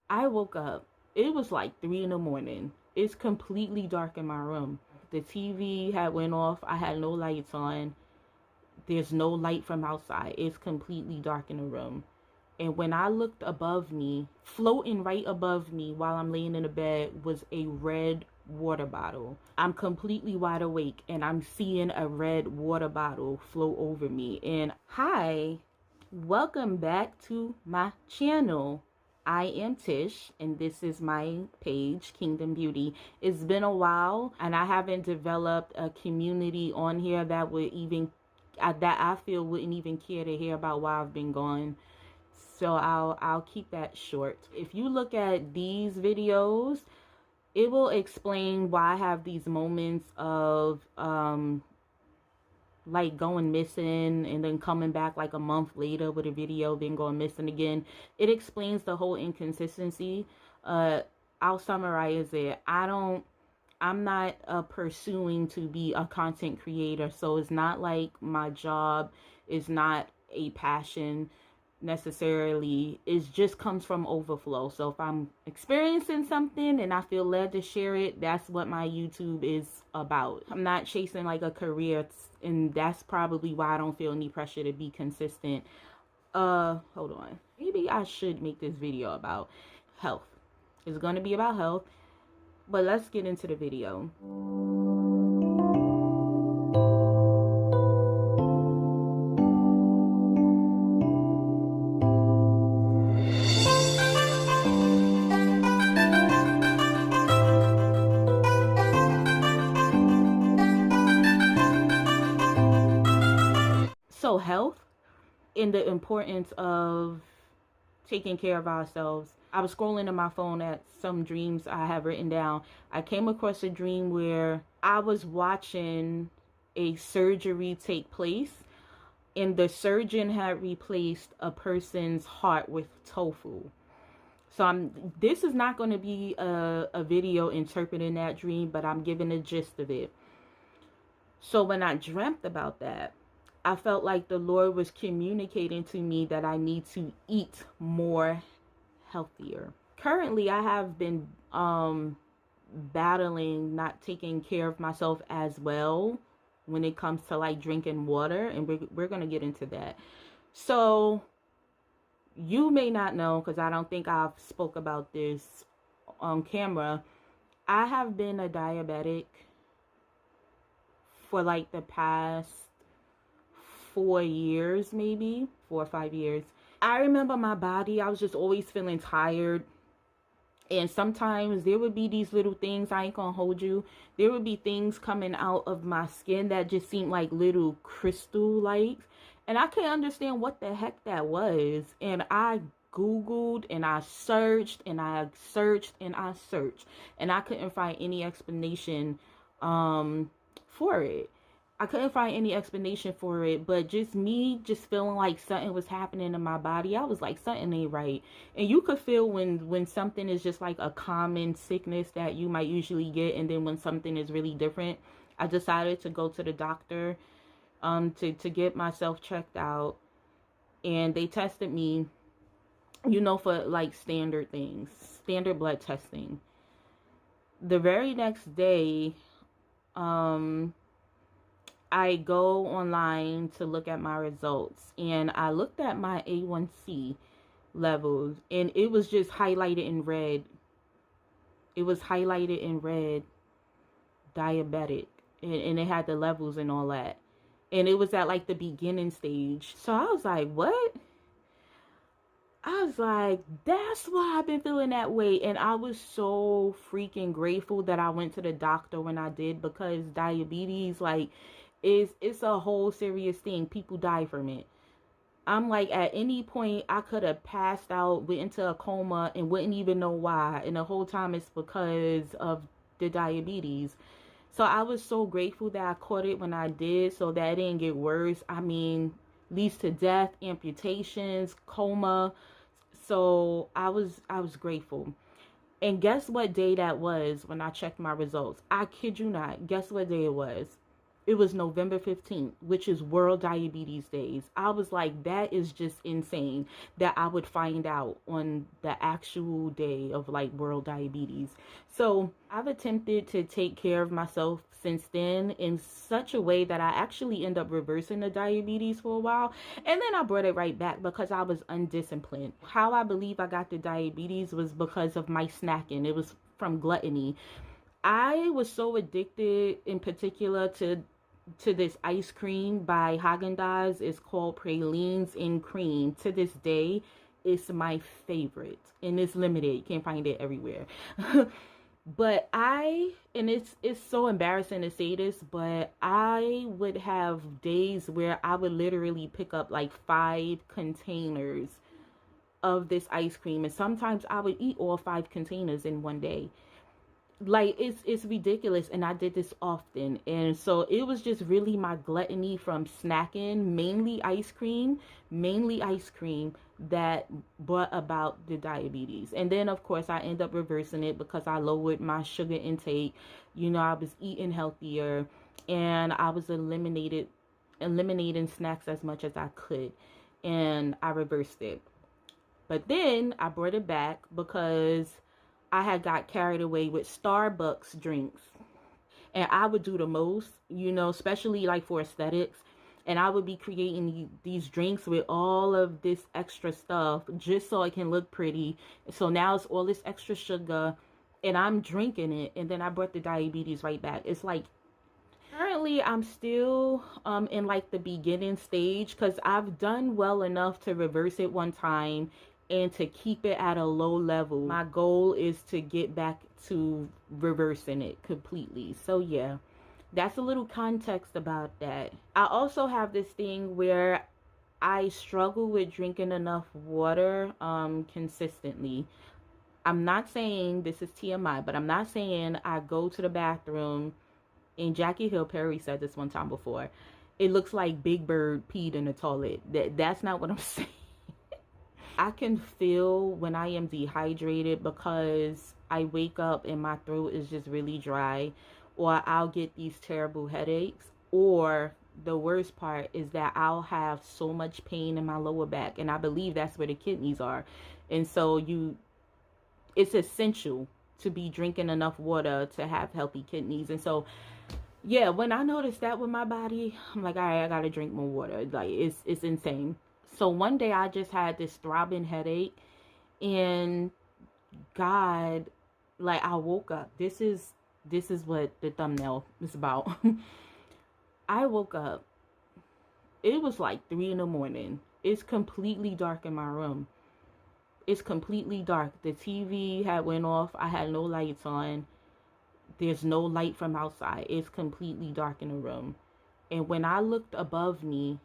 I woke up. It was like 3 in the morning. It's completely dark in my room. The TV had went off. I had no lights on. There's no light from outside. It's completely dark in the room. And when I looked above me, floating right above me while I'm laying in the bed was a red water bottle. I'm completely wide awake and I'm seeing a red water bottle float over me. And hi, welcome back to my channel. I am Tish and this is my page, Kingdom Beauty. It's been a while and I haven't developed a community on here that would even that I feel wouldn't even care to hear about why I've been gone. So I'll keep that short. If you look at these videos, it will explain why I have these moments of like going missing and then coming back like a month later with a video, then going missing again. It explains the whole inconsistency. I'll summarize it. I'm not pursuing to be a content creator, so it's not like my job is not a passion necessarily. It just comes from overflow. So if I'm experiencing something and I feel led to share it, that's what my YouTube is about. I'm not chasing like a career, and that's probably why I don't feel any pressure to be consistent. Hold on, maybe I should make this video about health. It's going to be about health, but let's get into the video. So health and the importance of taking care of ourselves. I was scrolling in my phone at some dreams I have written down. I came across a dream where I was watching a surgery take place and the surgeon had replaced a person's heart with tofu. So this is not going to be a video interpreting that dream, but I'm giving the gist of it. So when I dreamt about that, I felt like the Lord was communicating to me that I need to eat more healthier. Currently, I have been battling not taking care of myself as well when it comes to like drinking water, and we're going to get into that. So you may not know, because I don't think I've spoke about this on camera. I have been a diabetic for like the past 4 years, maybe 4 or 5 years. I remember my body, I was just always feeling tired. And sometimes there would be these little things, I ain't gonna hold you. There would be things coming out of my skin that just seemed like little crystal lights. And I couldn't understand what the heck that was. And I Googled and I searched and I searched and I searched. And I couldn't find any explanation for it. I couldn't find any explanation for it, but just me just feeling like something was happening in my body. I was like, something ain't right. And you could feel when something is just like a common sickness that you might usually get, and then when something is really different. I decided to go to the doctor to get myself checked out, and they tested me, you know, for like standard things, standard blood testing. The very next day, I go online to look at my results, and I looked at my A1C levels, and it was just highlighted in red. It was highlighted in red, diabetic, and it had the levels and all that. And it was at like the beginning stage. So I was like, what? I was like, that's why I've been feeling that way. And I was so freaking grateful that I went to the doctor when I did, because diabetes, like, it's a whole serious thing. People die from it. I'm like, at any point I could have passed out, went into a coma, and wouldn't even know why. And the whole time it's because of the diabetes. So I was so grateful that I caught it when I did, so that it didn't get worse. I mean, leads to death, amputations, coma. So I was grateful. And guess what day that was when I checked my results? I kid you not. Guess what day it was? it was November 15th, which is World Diabetes Days. I was like, that is just insane that I would find out on the actual day of like World Diabetes. So I've attempted to take care of myself since then in such a way that I actually end up reversing the diabetes for a while. And then I brought it right back because I was undisciplined. How I believe I got the diabetes was because of my snacking. It was from gluttony. I was so addicted in particular to this ice cream by Haagen-Dazs. It's called Pralines in Cream. To this day, it's my favorite. And it's limited. You can't find it everywhere. But and it's so embarrassing to say this, but I would have days where I would literally pick up like 5 containers of this ice cream. And sometimes I would eat all 5 containers in one day. Like it's ridiculous, and I did this often. And so it was just really my gluttony from snacking, mainly ice cream, that brought about the diabetes. And then of course I end up reversing it because I lowered my sugar intake. You know, I was eating healthier, and I was eliminating snacks as much as I could, and I reversed it. But then I brought it back because I had got carried away with Starbucks drinks. And I would do the most, you know, especially like for aesthetics. And I would be creating these drinks with all of this extra stuff just so it can look pretty. So now it's all this extra sugar, and I'm drinking it. And then I brought the diabetes right back. It's like, currently I'm still in like the beginning stage, because I've done well enough to reverse it one time and to keep it at a low level. My goal is to get back to reversing it completely. So yeah, that's a little context about that. I also have this thing where I struggle with drinking enough water consistently. I'm not saying, this is TMI, but I'm not saying I go to the bathroom, and Jackie Hill Perry said this one time before, it looks like Big Bird peed in the toilet. That's not what I'm saying. I can feel when I am dehydrated because I wake up and my throat is just really dry, or I'll get these terrible headaches, or the worst part is that I'll have so much pain in my lower back, and I believe that's where the kidneys are. And so it's essential to be drinking enough water to have healthy kidneys. And so yeah, when I noticed that with my body, I'm like, all right, I gotta drink more water. Like it's insane. So one day I just had this throbbing headache, and God, like I woke up. This is what the thumbnail is about. I woke up. It was like 3 in the morning. It's completely dark in my room. It's completely dark. The TV had went off. I had no lights on. There's no light from outside. It's completely dark in the room. And when I looked above me,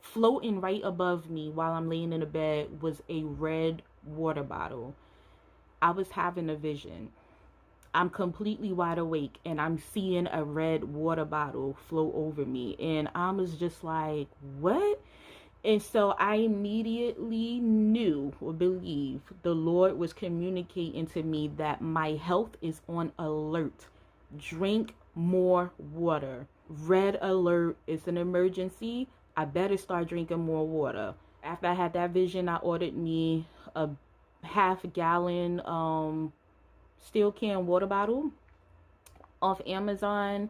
floating right above me while I'm laying in the bed was a red water bottle. I was having a vision. I'm completely wide awake, and I'm seeing a red water bottle float over me. And I was just like, what? And so I immediately knew or believed the Lord was communicating to me that my health is on alert. Drink more water. Red alert. It's an emergency. I better start drinking more water. After I had that vision, I ordered me a half-gallon steel can water bottle off Amazon,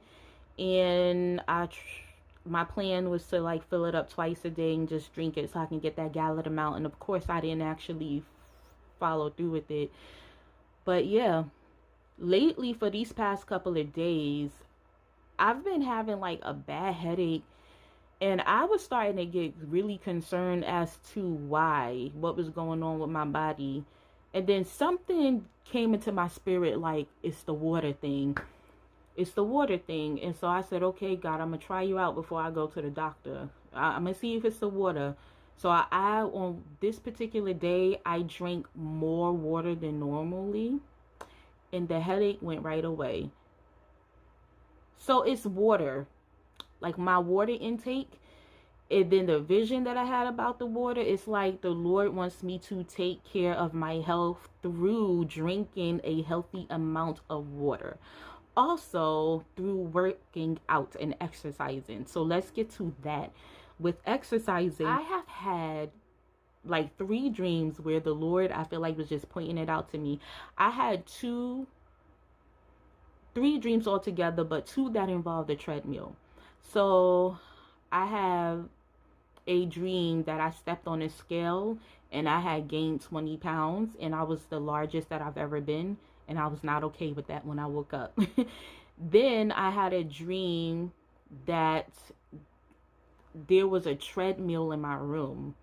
and my plan was to like fill it up twice a day and just drink it so I can get that gallon amount. And of course I didn't actually follow through with it. But yeah, lately for these past couple of days, I've been having like a bad headache. And I was starting to get really concerned as to why, what was going on with my body. And then something came into my spirit like, it's the water thing. It's the water thing. And so I said, okay, God, I'm going to try you out before I go to the doctor. I'm going to see if it's the water. So I on this particular day, I drank more water than normally. And the headache went right away. So it's water. Like my water intake, and then the vision that I had about the water, it's like the Lord wants me to take care of my health through drinking a healthy amount of water. also through working out and exercising. So let's get to that. With exercising, I have had like 3 dreams where the Lord, I feel like, was just pointing it out to me. I had 3 dreams altogether, but 2 that involved a treadmill. So I have a dream that I stepped on a scale and I had gained 20 pounds, and I was the largest that I've ever been, and I was not okay with that when I woke up. Then I had a dream that there was a treadmill in my room.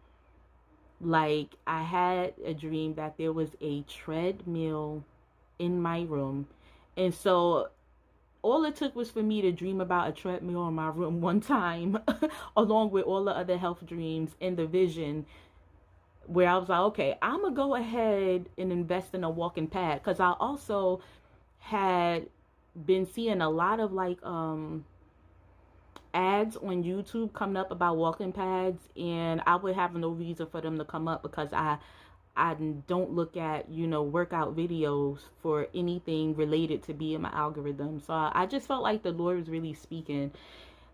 Like, I had a dream that there was a treadmill in my room. And so all it took was for me to dream about a treadmill in my room one time, along with all the other health dreams and the vision, where I was like, okay, I'm going to go ahead and invest in a walking pad. Because I also had been seeing a lot of like ads on YouTube coming up about walking pads, and I would have no reason for them to come up because I don't look at, workout videos for anything related to be in my algorithm. So I just felt like the Lord was really speaking.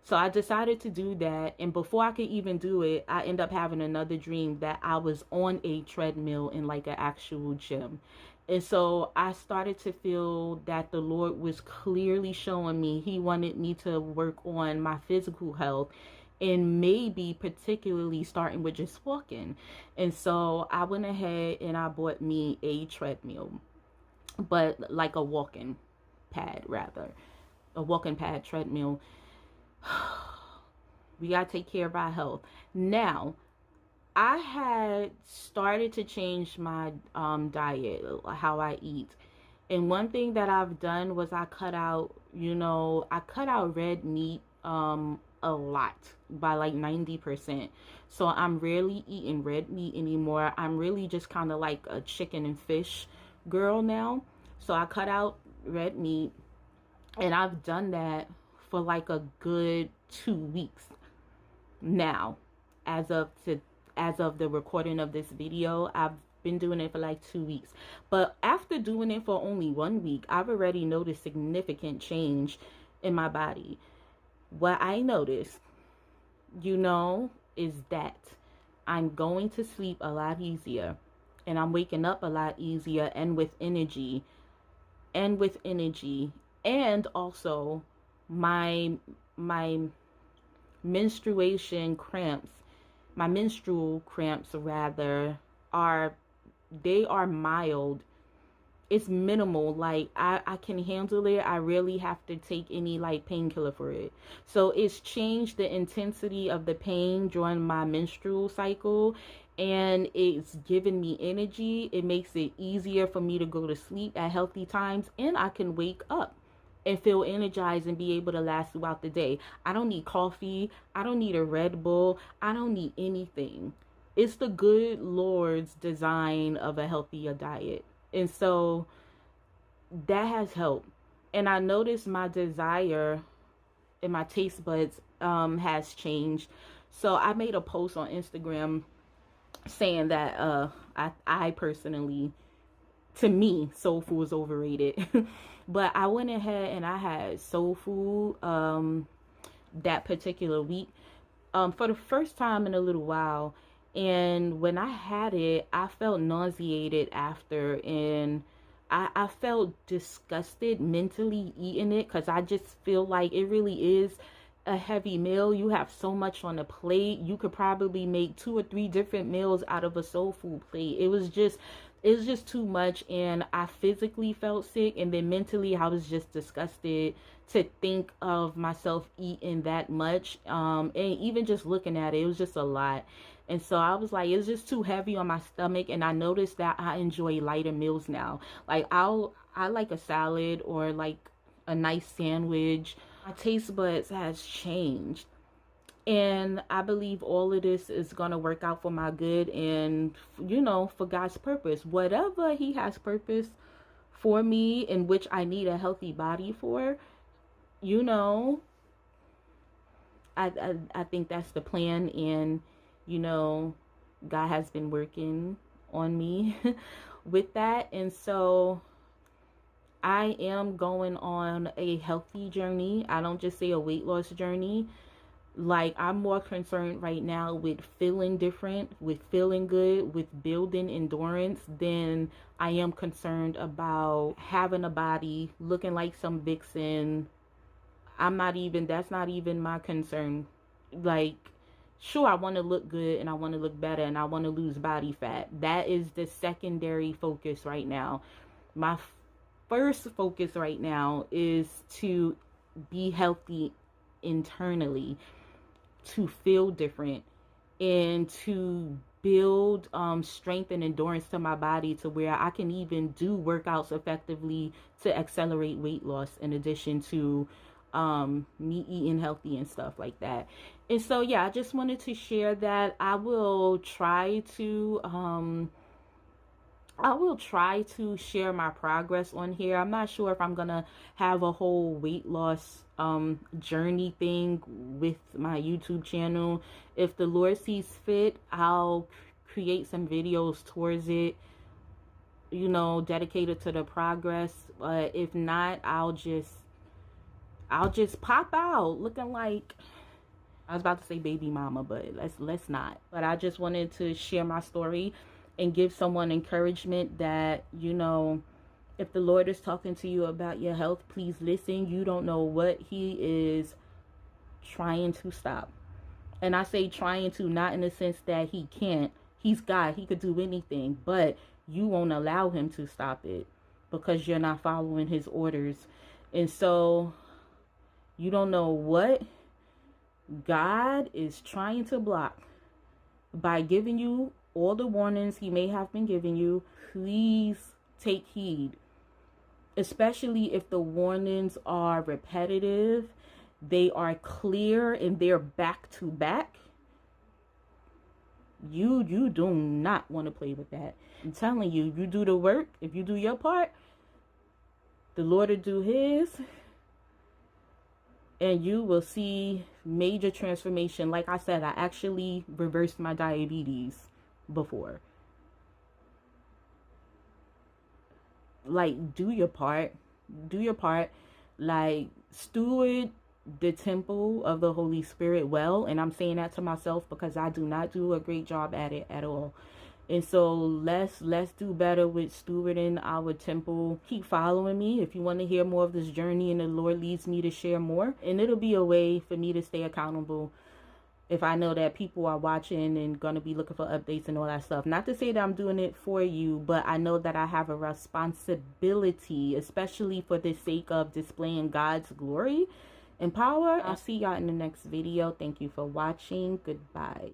So I decided to do that. And before I could even do it, I ended up having another dream that I was on a treadmill in like an actual gym. And so I started to feel that the Lord was clearly showing me He wanted me to work on my physical health, and maybe particularly starting with just walking. And so I went ahead and I bought me a treadmill, but like a walking pad, rather. A walking pad treadmill. We got to take care of our health. Now, I had started to change my diet, how I eat. And one thing that I've done was I cut out red meat a lot, by like 90%. So I'm rarely eating red meat anymore. I'm really just kind of like a chicken and fish girl now. So I cut out red meat, and I've done that for like a good 2 weeks now. As of the recording of this video, I've been doing it for like 2 weeks. But after doing it for only 1 week, I've already noticed significant change in my body. What I noticed, is that I'm going to sleep a lot easier, and I'm waking up a lot easier and with energy, and also my menstrual cramps rather, are mild. It's minimal. Like I can handle it. I rarely have to take any like painkiller for it. So it's changed the intensity of the pain during my menstrual cycle, and it's given me energy. It makes it easier for me to go to sleep at healthy times, and I can wake up and feel energized and be able to last throughout the day. I don't need coffee. I don't need a Red Bull. I don't need anything. It's the good Lord's design of a healthier diet. And so that has helped. And I noticed my desire and my taste buds has changed. So I made a post on Instagram saying that I personally, to me, soul food is overrated. But I went ahead and I had soul food that particular week for the first time in a little while. And when I had it, I felt nauseated after, and I felt disgusted mentally eating it, because I just feel like it really is a heavy meal. You have so much on the plate. You could probably make 2 or 3 different meals out of a soul food plate. It was just too much, and I physically felt sick, and then mentally I was just disgusted to think of myself eating that much. And even just looking at it, it was just a lot. And so I was like, it's just too heavy on my stomach. And I noticed that I enjoy lighter meals now. Like I like a salad or like a nice sandwich. My taste buds has changed. And I believe all of this is going to work out for my good and, for God's purpose. Whatever He has purpose for me, in which I need a healthy body for, I think that's the plan. And, God has been working on me with that. And so I am going on a healthy journey. I don't just say a weight loss journey. Like, I'm more concerned right now with feeling different, with feeling good, with building endurance than I am concerned about having a body, looking like some vixen. That's not even my concern. Like, sure, I want to look good and I want to look better and I want to lose body fat. That is the secondary focus right now. My first focus right now is to be healthy internally, to feel different, and to build strength and endurance to my body to where I can even do workouts effectively to accelerate weight loss, in addition to me eating healthy and stuff like that. And so yeah, I just wanted to share that. I will try to share my progress on here. I'm not sure if I'm gonna have a whole weight loss journey thing with my YouTube channel. If the Lord sees fit, I'll create some videos towards it, you know, dedicated to the progress. But if not, I'll just pop out looking like, I was about to say baby mama, but let's not. But I just wanted to share my story and give someone encouragement that, you know, if the Lord is talking to you about your health, please listen. You don't know what he is trying to stop. And I say trying to, not in the sense that he can't. He's God. He could do anything. But you won't allow him to stop it because you're not following his orders. And so you don't know what God is trying to block by giving you all the warnings he may have been giving you. Please take heed, especially if the warnings are repetitive, they are clear, and they're back to back. You do not want to play with that. I'm telling you, you do the work. If you do your part, the Lord will do his, and you will see major transformation. Like I said, I actually reversed my diabetes before. Like, do your part. Like, steward the temple of the Holy Spirit well. And I'm saying that to myself because I do not do a great job at it at all. And so let's do better with stewarding our temple. Keep following me if you want to hear more of this journey and the Lord leads me to share more. And it'll be a way for me to stay accountable if I know that people are watching and going to be looking for updates and all that stuff. Not to say that I'm doing it for you, but I know that I have a responsibility, especially for the sake of displaying God's glory and power. I'll see y'all in the next video. Thank you for watching. Goodbye.